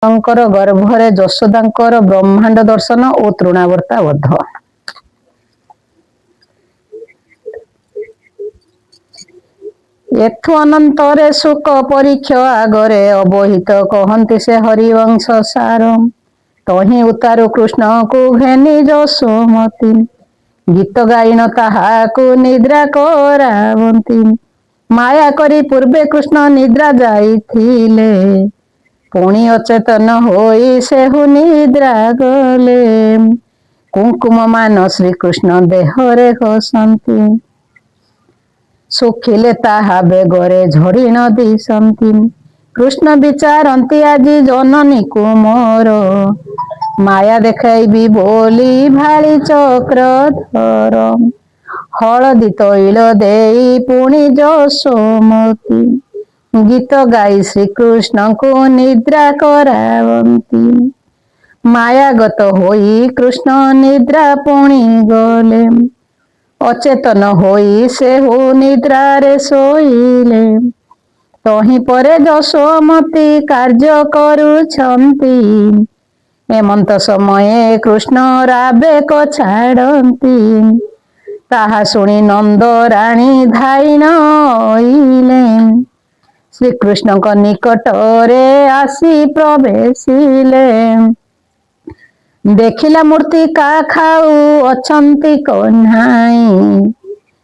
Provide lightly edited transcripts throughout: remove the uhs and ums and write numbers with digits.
ଶଙ୍କର ଗର୍ଭରେ ଯଶୋଦାଙ୍କର ବ୍ରହ୍ମାଣ୍ଡ ଦର୍ଶନ ଓ ତୃଣାବର୍ତ୍ତା ବଧ। ଏଥୁ ଅନନ୍ତରେ ଶୁକ ପରୀକ୍ଷ ଆଗରେ ଅବହିତ କହନ୍ତି ସେ ହରିବଂଶ ସାର। ତହିଁ ଉତାରୁ କୃଷ୍ଣକୁ ଘେନି ଯଶୋମତୀ ଗୀତ ଗାଇନ ତାହାକୁ ନିଦ୍ରା କରାବନ୍ତି। ମାୟା କରି ପୂର୍ବେ କୃଷ୍ଣ ନିଦ୍ରା ଯାଇଥିଲେ, ପୁଣି ଅଚେତନ ହୋଇ ସେହୁ ନିଦ୍ରା ଗଲେ। କୁଙ୍କୁମ ମାନ ଶ୍ରୀକୃଷ୍ଣ ଦେହରେ ଘଷନ୍ତି, ଶୁଖିଲେ ତାହା ବେଗରେ ଝଡ଼ି ନ ଦିଶନ୍ତି। କୃଷ୍ଣ ବିଚାରନ୍ତି ଆଜି ଜନନୀକୁ ମୋର, ମାୟା ଦେଖାଇବି ବୋଲି ଭାଳି ଚକ୍ରଧର। ହଳଦୀ ତୈଳ ଦେଇ ପୁଣି ଯଶୋମତୀ ଗୀତ ଗାଇ ଶ୍ରୀକୃଷ୍ଣଙ୍କୁ ନିଦ୍ରା କରାବନ୍ତି। ମାୟାଗତ ହୋଇ କୃଷ୍ଣ ନିଦ୍ରା ପୁଣି ଗଲେ, ଅଚେତନ ହୋଇ ସେହୁ ନିଦ୍ରାରେ ଶୋଇଲେ। ତହିଁ ପରେ ଯଶୋମତୀ କାର୍ଯ୍ୟ କରୁଛନ୍ତି, ଏମନ୍ତ ସମୟେ କୃଷ୍ଣ ରାବେକ ଛାଡ଼ନ୍ତି। ତାହା ଶୁଣି ନନ୍ଦ ରାଣୀ ଧାଇଁ ନଇଲେ, ଶ୍ରୀକୃଷ୍ଣଙ୍କ ନିକଟରେ ଆସି ପ୍ରବେଶିଲେ। ଦେଖିଲା ମୂର୍ତ୍ତିକା ଖାଉ ଅଛନ୍ତି କହ୍ନାଇ,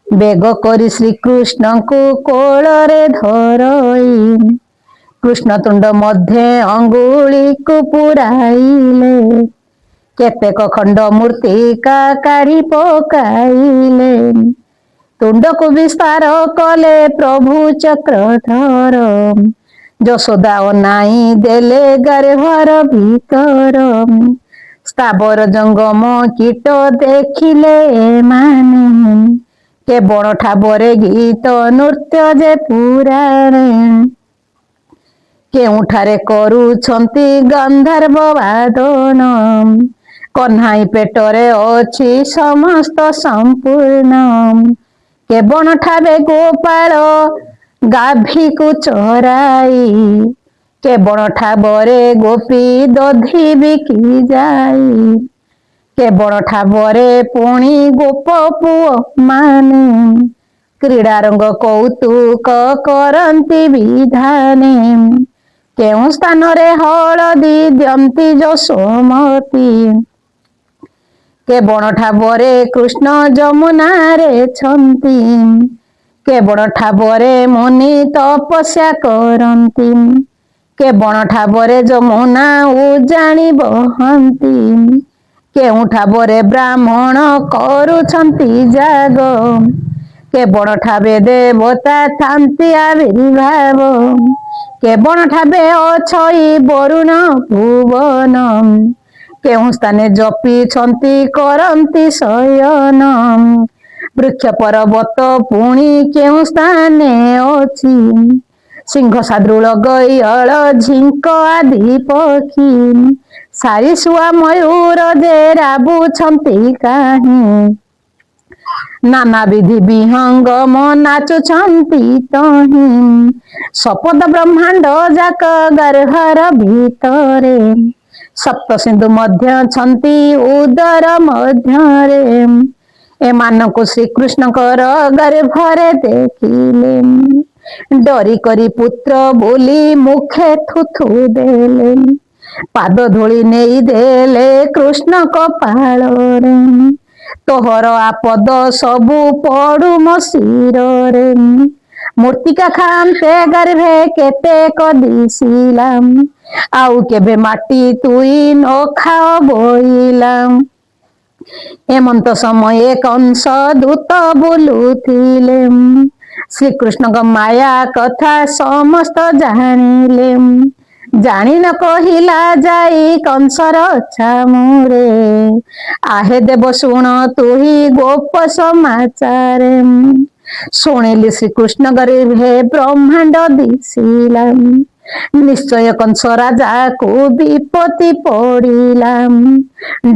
ବେଗ କରି ଶ୍ରୀକୃଷ୍ଣଙ୍କୁ କୋଳରେ ଧରଇ କୃଷ୍ଣତୁଣ୍ଡ ମଧ୍ୟେ ଅଙ୍ଗୁଳିକୁ ପୁରାଇଲେ। କେତେକ ଖଣ୍ଡ ମୂର୍ତ୍ତିକା କାଢ଼ି ପକାଇଲେ, ତୁଣ୍ଡକୁ ବିସ୍ତାର କଲେ ପ୍ରଭୁ ଚକ୍ରଧର। ଯଶୋଦା ଅନାଇ ଦେଲେ ଗର୍ଭର ଭିତର, ସ୍ଥାବର ଜଙ୍ଗମ କୀଟ ଦେଖିଲେ ଏମାନେ। କେବଳ ଠାବରେ ଗୀତ ନୃତ୍ୟ ଯେ ପୁରାଣେ, କେଉଁଠାରେ କରୁଛନ୍ତି ଗନ୍ଧର୍ବ ବାଦନ। କହ୍ନାଇ ପେଟରେ ଅଛି ସମସ୍ତ ସମ୍ପୂର୍ଣ୍ଣ, କେବଳ ଠାବେ ଗୋପାଳ ଗାଭୀକୁ ଚରାଇ। କେବଳ ଠାବରେ ଗୋପୀ ଦଧି ବିକି ଯାଇ, କେବଳ ଠାବରେ ପୁଣି ଗୋପ ପୁଅ ମାନେ କ୍ରୀଡ଼ାରଙ୍ଗ କୌତୁକ କରନ୍ତି ବିଧାନେ। କେଉଁ ସ୍ଥାନରେ ହଳଦୀ ଦିଅନ୍ତି ଯଶୋମତୀ, କେବଳ ଠାବରେ କୃଷ୍ଣ ଯମୁନାରେ ଛନ୍ତି। କେବଳ ଠାବରେ ମୁନି ତପସ୍ୟା କରନ୍ତି, କେବଳ ଠାବରେ ଯମୁନା ଉଜାଣି ବହନ୍ତି। କେଉଁ ଠାବରେ ବ୍ରାହ୍ମଣ କରୁଛନ୍ତି ଯାଗ, କେବଳ ଠାବେ ଦେବତା ଥାନ୍ତି ଆବିର୍ଭାବ। କେବଳ ଠାବେ ଅଛଇ ବରୁଣ ଭୁବନ, କେଉଁ ସ୍ଥାନେ ଜପିଛନ୍ତି କରନ୍ତି ଶୟନ। ବୃକ୍ଷ ପର୍ବତ ପୁଣି କେଉଁ ସ୍ଥାନେ ଅଛି, ସିଂହ ସାଦୃଳ ଗୟଳ ଝିଙ୍କ ଆଦି ପକ୍ଷୀ। ସାରି ଶୁଆ ମୟୂର ଯେ ରାବୁଛନ୍ତି କାହିଁ, ନାନା ବିଧି ବିହଙ୍ଗମ ନାଚୁଛନ୍ତି ତହିଁ। ସପଦ ବ୍ରହ୍ମାଣ୍ଡ ଯାକ ଗର୍ଭର ଭିତରେ, ସପ୍ତ ସିନ୍ଧୁ ମଧ୍ୟ ଛନ୍ତି ଉଦର ମଧ୍ୟରେ। ଏମାନଙ୍କୁ ଶ୍ରୀକୃଷ୍ଣଙ୍କର ଗର୍ଭରେ ଦେଖିଲେ, ଡରି କରି ପୁତ୍ର ବୋଲି ମୁଖେ ଥୁଥୁ ଦେଲେ। ପାଦ ଧୂଳି ନେଇ ଦେଲେ କୃଷ୍ଣ କପାଳରେ, ତୋହର ଆପଦ ସବୁ ପଡୁ ମୋ ଶିରରେ। ମୂର୍ତ୍ତିକା ଖାନ୍ତେ ଗର୍ଭେ କେତେକ ଦିଶିଲା, ଆଉ କେବେ ମାଟି ତୁଇ ନ ଖାଅ ବୋଇଲା। ଏମନ୍ତ ସମୟେ କଂସ ଦୂତ ବୁଲୁଥିଲେ, ଶ୍ରୀକୃଷ୍ଣଙ୍କ ମାୟା କଥା ସମସ୍ତ ଜାଣିଲେ। ଜାଣି ନ କହିଲା ଯାଇ କଂସର ଛାମୁରେ, ଆହେ ଦେବ ଶୁଣ ତୁହି ଗୋପ ସମାଚାରେ। ଶୁଣିଲି ଶ୍ରୀକୃଷ୍ଣ ଗର୍ଭେ ବ୍ରହ୍ମାଣ୍ଡ ଦିଶିଲା, ନିଶ୍ଚୟ କଂସ ରାଜାକୁ ବିପତ୍ତି ପଡ଼ିଲା।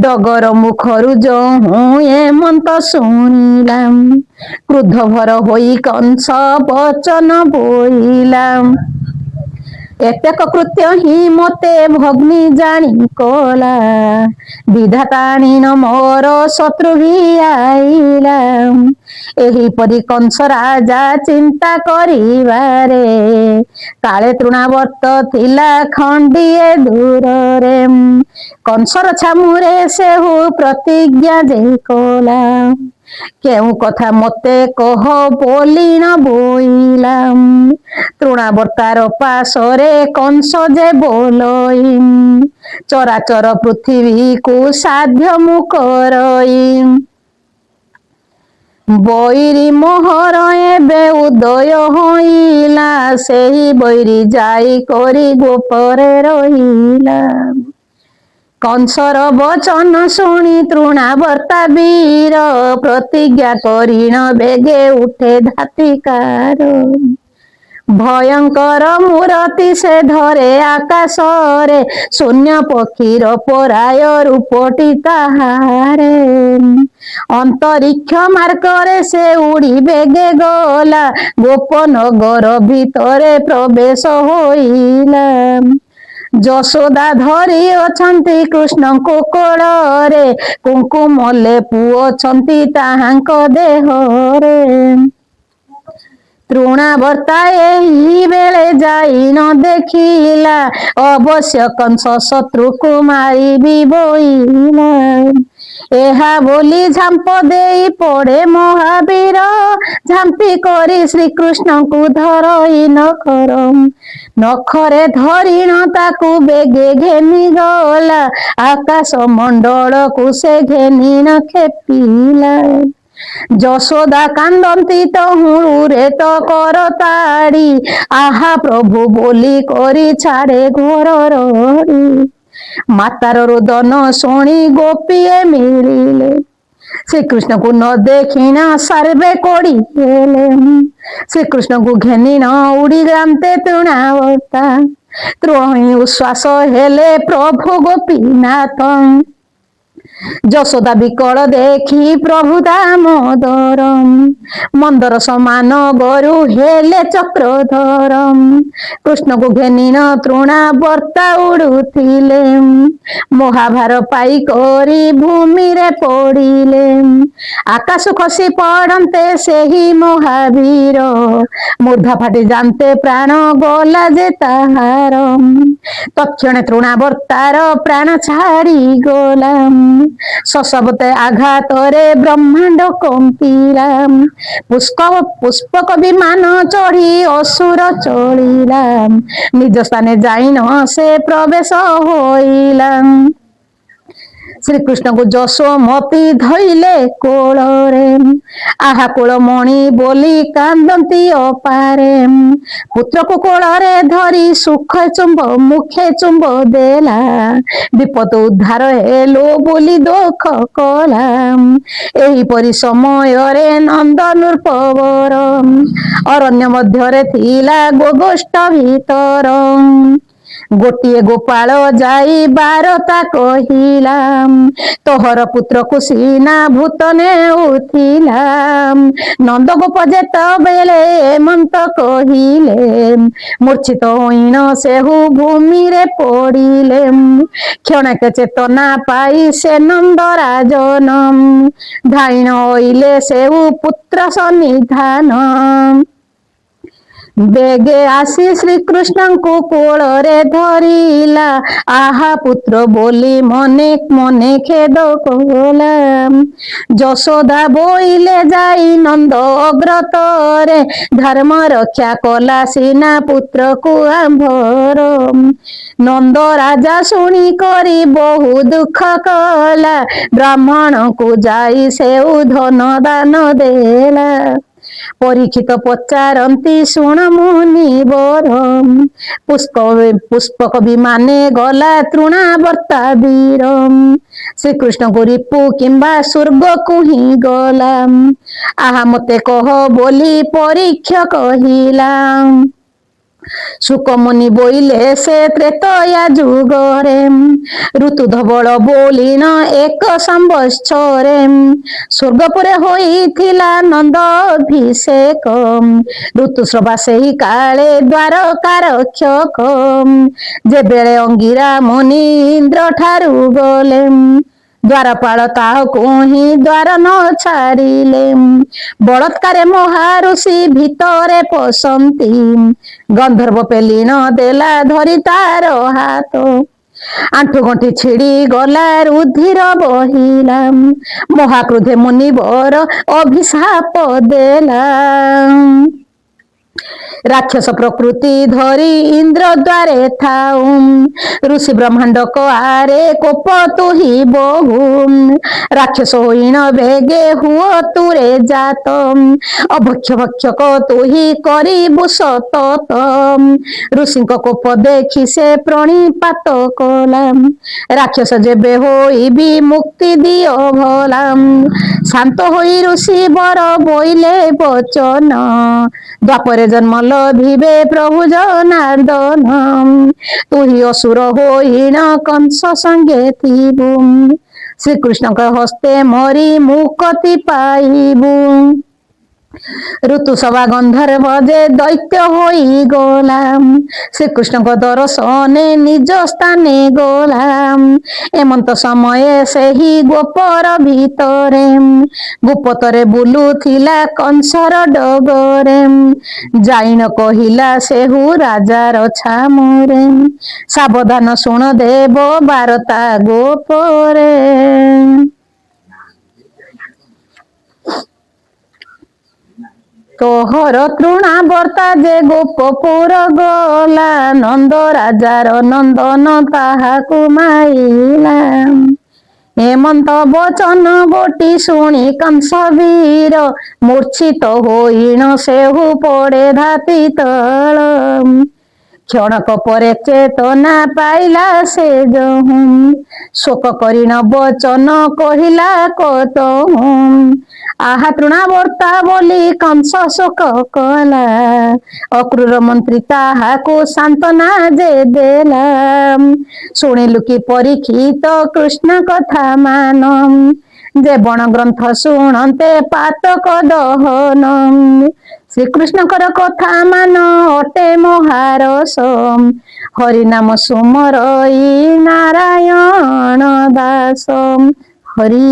ଡଗର ମୁଖରୁ ଯହୁଁ ଏମନ୍ତ ଶୁଣିଲା, କ୍ରୋଧ ଭର ହୋଇ କଂସ ବଚନ ବୋଇଲା। ଏତେକ କୃତ୍ୟ ହିଁ ମତେ ଭଗ୍ନି ଜାଣି କଲା, ବିଧାତାଣିନ ମୋର ଶତ୍ରୁ ବି ଆଇଲା। ଏହିପରି କଂସ ରାଜା ଚିନ୍ତା କରିବାରେ, କାଳେ ତୃଣାବର୍ତ୍ତ ଥିଲା ଖଣ୍ଡିଏ ଦୂରରେ। କଂସର ଛାମୁରେ ସେହୁ ପ୍ରତିଜ୍ଞା ଯେ କଲା, କେଉଁ କଥା ମତେ କହ ବୋଲି ନ ବୋଇଲା। ତୃଣାବର୍ତ୍ତାର ପାଶରେ କଂସ ଯେ ବୋଲଇ, ଚରାଚର ପୃଥିବୀକୁ ସାଧ୍ୟ ମୁଁ କରଇ। ବୈରୀ ମୋହର ଏବେ ଉଦୟ ହୋଇଲା, ସେହି ବୈରୀ ଯାଇ କରି ଗୋପରେ ରହିଲା। କଂସର ବଚନ ଶୁଣି ତୃଣାବର୍ତ୍ତା ବୀର, ପ୍ରତିଜ୍ଞା କରିଣ ବେଗେ ଉଠେ ଧାତିକାର। ଭୟଙ୍କର ମୂରତି ସେ ଧରେ ଆକାଶରେ, ଶୂନ୍ୟ ପକ୍ଷୀର ପରାୟ ରୂପଟି ତାହାରେ। ଅନ୍ତରିକ୍ଷ ମାର୍ଗରେ ସେ ଉଡ଼ି ବେଗେ ଗଲା, ଗୋପନଗର ଭିତରେ ପ୍ରବେଶ ହୋଇଲା। ଯଶୋଦା ଧରି ଅଛନ୍ତି କୃଷ୍ଣଙ୍କୁ କୋଳରେ, କୁଙ୍କୁମ ଲେପୁ ଅଛନ୍ତି ତାହାଙ୍କ ଦେହରେ। ତୃଣାବର୍ତ୍ତା ଏହି ବେଳେ ଯାଇ ନ ଦେଖିଲା, ଅବଶ୍ୟ କଂସ ଶତ୍ରୁକୁ ମାରିବି ବୋଇଲା। ଏହା ବୋଲି ଝାମ୍ପ ଦେଇ ପଡ଼େ ମହାବୀର, ଝାମ୍ପି କରି ଶ୍ରୀକୃଷ୍ଣଙ୍କୁ ଧରଇ ନଖର। ନଖରେ ଧରିଣ ତାକୁ ବେଗେ ଘେନି ଗଲା, ଆକାଶ ମଣ୍ଡଳକୁ ସେ ଘେନି ନ ଖେପିଲା। ଯଶୋଦା କାନ୍ଦନ୍ତି ତହୁଁରେ ତ କର ତାଡ଼ି, ଆହା ପ୍ରଭୁ ବୋଲି କରି ଛାଡ଼େ ଘୋର ରଡ଼ି। ମାତାର ରୋଦନ ଶୁଣି ଗୋପୀଏ ମିଳିଲେ, ଶ୍ରୀକୃଷ୍ଣଙ୍କୁ ନ ଦେଖିଣା ସର୍ବେ କୋଡ଼ି ହେଲେ। ଶ୍ରୀକୃଷ୍ଣଙ୍କୁ ଘେନି ନ ଉଡ଼ିଯାନ୍ତେ ତୃଣାବର୍ତ୍ତା, ତ୍ରୋହି ଉଶ୍ୱାସ ହେଲେ ପ୍ରଭୁ ଗୋପୀନାଥ। ଯଶୋଦା ବିକଳ ଦେଖି ପ୍ରଭୁ ଦାମୋଦର, ମନ୍ଦର ସମାନ ଗରୁ ହେଲେ ଚକ୍ରଧର। କୃଷ୍ଣଙ୍କୁ ଘେନି ନ ତୃଣାବର୍ତ୍ତା ଉଡ଼ୁଥିଲେ, ମହାଭାର ପାଇ କରି ଭୂମିରେ ପଡ଼ିଲେ। ଆକାଶ ଖସି ପଡ଼ନ୍ତେ ସେହି ମହାବୀର, ମୂର୍ଧା ଫାଟି ଯାନ୍ତେ ପ୍ରାଣ ଗଲା ଯେ ତାହାର। ତକ୍ଷଣେ ତୃଣାବର୍ତ୍ତାର ପ୍ରାଣ ଛାଡ଼ି ଗଲା, ଶଶବତେ ଆଘାତରେ ବ୍ରହ୍ମାଣ୍ଡ କମ୍ପିଲା। ପୁଷ୍ପକ ବିମାନ ଚଢ଼ି ଅସୁର ଚଳିଲା, ନିଜ ସ୍ଥାନେ ଯାଇ ନ ସେ ପ୍ରବେଶ ହୋଇଲା। ଶ୍ରୀକୃଷ୍ଣଙ୍କୁ ଯଶୋମତୀ ଧଇଲେ କୋଳରେ, ଆହା କୁଳମଣି ବୋଲି କାନ୍ଦନ୍ତି ଅପାରେ। ପୁତ୍ରକୁ କୋଳରେ ଧରି ସୁଖ ଚୁମ୍ବ ମୁଖେ ଚୁମ୍ବ ଦେଲା, ବିପଦ ଉଦ୍ଧାର ହେଲୁ ବୋଲି ଦୁଃଖ କଲା। ଏହିପରି ସମୟରେ ନନ୍ଦ ନୃପବର, ଅରଣ୍ୟ ମଧ୍ୟରେ ଥିଲା ଗୋଗୋଷ୍ଠ ଭିତର। ଗୋଟିଏ ଗୋପାଳ ଯାଇ ବାରତା କହିଲା, ତୋହର ପୁତ୍ରକୁ ସିନା ଭୂତ ନେଉଥିଲା। ନନ୍ଦ ଗୋପ ଯେତେବେଳେ ଏମନ୍ତ କହିଲେ, ମୂର୍ଚ୍ଛିତ ହୋଇଣ ସେହୁ ଭୂମିରେ ପଡ଼ିଲେ। କ୍ଷଣକେ ଚେତନା ପାଇ ସେ ନନ୍ଦ ରାଜନ, ଧାଇଣ ଅଇଲେ ସେହୁ ପୁତ୍ର ସନ୍ନିଧାନ। ବେଗେ ଆସି ଶ୍ରୀକୃଷ୍ଣଙ୍କୁ କୋଳରେ ଧରିଲା, ଆହା ପୁତ୍ର ବୋଲି ମନେ ମନେ ଖେଦ କଲା। ଯଶୋଦା ବୋଇଲେ ଯାଇ ନନ୍ଦ ଅଗ୍ରତରେ, ଧର୍ମ ରକ୍ଷା କଲା ସିନା ପୁତ୍ରକୁ ଆମ୍ଭର। ନନ୍ଦ ରାଜା ଶୁଣି କରି ବହୁ ଦୁଃଖ କଲା, ବ୍ରାହ୍ମଣଙ୍କୁ ଯାଇ ସେଉ ଧନ ଦାନ ଦେଲା। ପରୀକ୍ଷିତ ପଚାରନ୍ତି ଶୁଣ ମୁନିବର, ପୁଷ୍ପକ ବିମାନେ ଗଲା ତୃଣାବର୍ତ୍ତା ବୀର। ଶ୍ରୀକୃଷ୍ଣଙ୍କୁ ରିପୁ କିମ୍ବା ସ୍ୱର୍ଗକୁ ହିଁ ଗଲା, ଆହା ମତେ କହ ବୋଲି ପରୀକ୍ଷ କହିଲା। ସୁକମୁନି ବୋଇଲେ ସେ ତ୍ରେତୟା ଯୁଗରେ ଋତୁ ଧବଳ ବୋଲିନ 1 ସମ୍ବତ୍ସରେ ସ୍ୱର୍ଗପୁରେ ହୋଇଥିଲା ନନ୍ଦ ଅଭିଷେକ ଋତୁସ୍ରବା ସେହି କାଳେ ଦ୍ୱାରକା ରକ୍ଷକ ଯେବେଳେ ଅଙ୍ଗିରା ମୁନି ଇନ୍ଦ୍ର ଠାରୁ ଗଲେ ଦ୍ୱାରପାଳ ତାହାକୁ ହିଁ ଦ୍ୱାର ନ ଛାଡ଼ିଲେ ବଳତ୍କାରେ ମହାଋଷି ଭିତରେ ପଶନ୍ତି ଗନ୍ଧର୍ବ ପେଲିନ ଦେଲା ଧରି ତାର ହାତ ଆଣ୍ଠୁ ଗଣ୍ଠି ଛିଡ଼ି ଗଲା ରୁଧିର ବହିଲା ମହାକ୍ରୋଧେ ମୁନିବର ଅଭିଶାପ ଦେଲା ରାକ୍ଷସ ପ୍ରକୃତି ଧରି ଇନ୍ଦ୍ର ଦ୍ୱାରେ ଥାଉ ଋଷି ବ୍ରହ୍ମାଣ୍ଡ କଆରେ କୋପ ତୁହି ବହୁ ରାକ୍ଷସ ହୋଇଣ ବେଗେ ହୁଅ ତୁରେ ଜାତ ଅଭକ୍ଷ ଭକ୍ଷକ ତୁହି କରିବୁ ସତତ ଋଷିଙ୍କ କୋପ ଦେଖି ସେ ପ୍ରଣିପାତ କଲା ରାକ୍ଷସ ଯେବେ ହୋଇବି ମୁକ୍ତି ଦିଅ ଭଲା ଶାନ୍ତ ହୋଇ ଋଷି ବର ବୋଇଲେ ବଚନ ଦ୍ୱାପରେ ଜନ୍ମ ଲଭିବେ ପ୍ରଭୁ ଜନାର୍ଦ୍ଦନ ତୁହି ଅସୁର ହୋଇଣ କଂସ ସଙ୍ଗେ ଥିବୁ ଶ୍ରୀକୃଷ୍ଣଙ୍କ ହସ୍ତେ ମରି ମୁକ୍ତି ପାଇବୁ ଋତୁସଭା ଗନ୍ଧର୍ବ ଯେ ଦୈତ୍ୟ ହୋଇଗଲା ଶ୍ରୀକୃଷ୍ଣଙ୍କ ଦର୍ଶନେ ନିଜ ସ୍ଥାନେ ଗଲା ଏମନ୍ତ ସମୟେ ସେହି ଗୋପର ଭିତରେ ଗୁପତରେ ବୁଲୁଥିଲା କଂସର ଡଗରେ ଯାଇନ କହିଲା ସେହୁ ରାଜାର ଛାମରେ ସାବଧାନ ଶୁଣ ଦେବ ବାରତା ଗୋପରେ ତୋହର ତୃଣାବର୍ତ୍ତା ଯେ ଗୋପପୁର ଗଲା ନନ୍ଦ ରାଜାର ନନ୍ଦନ ତାହାକୁ ମାଇଲା ହେମନ୍ତ ବଚନ ଗୋଟି ଶୁଣି କଂସ ବୀର ମୂର୍ଚ୍ଛିତ ହୋଇଣ ସେହୁ ପଡେ ଧାତି ତଳ କ୍ଷଣକ ପରେ ଚେତନା ପାଇଲା ସେ ଯହୁଁ ଶୋକ କରିଣ ବଚନ କହିଲା କତହୁଁ ଆହା ତୃଣାବର୍ତ୍ତା ବୋଲି କଂସ ଶୋକ କଲା ଅକ୍ରୂର ମନ୍ତ୍ରୀ ତାହାକୁ ସାନ୍ତ୍ୱନା ଯେ ଦେଲା ଶୁଣିଲୁ କି ପରୀକ୍ଷିତ କୃଷ୍ଣ କଥା ମାନ ଯେ ବଣ ଗ୍ରନ୍ଥ ଶୁଣନ୍ତେ ପାତକ ଦହନ ଶ୍ରୀକୃଷ୍ଣଙ୍କର କଥା ମାନ ଅଟେ ମହାରସ ହରିନାମ ସୁମରଇ ନାରାୟଣ ଦାସ ହରି